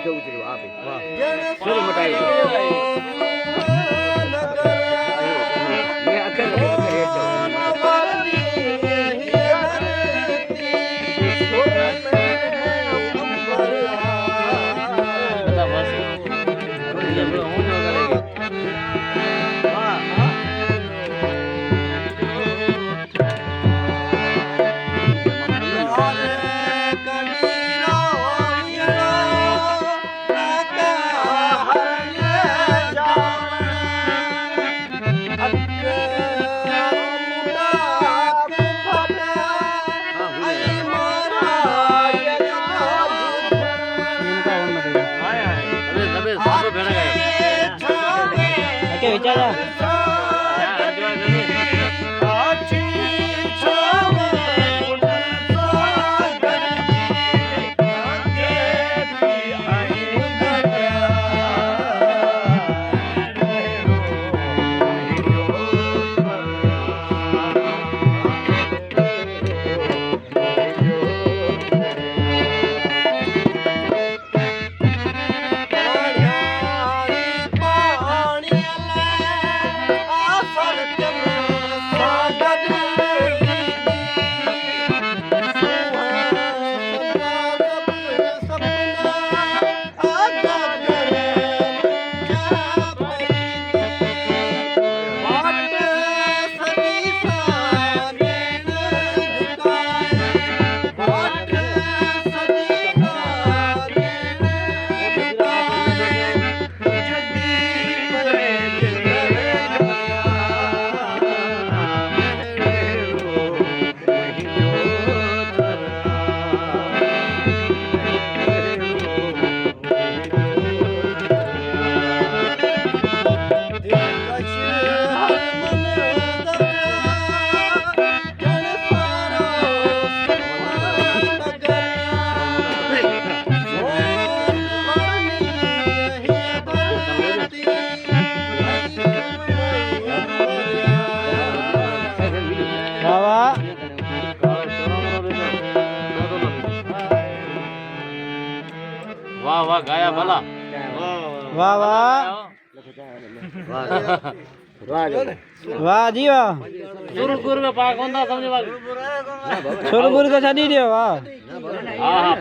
माथे उतर्यो आपे सुर मटायो मैं अखर वाह वाह गाया भला वाह वाह वाह जी वाह सुरपुर में पाक होंदा समझ वाह छोरपुर का छड़ी दियो वाह हां हां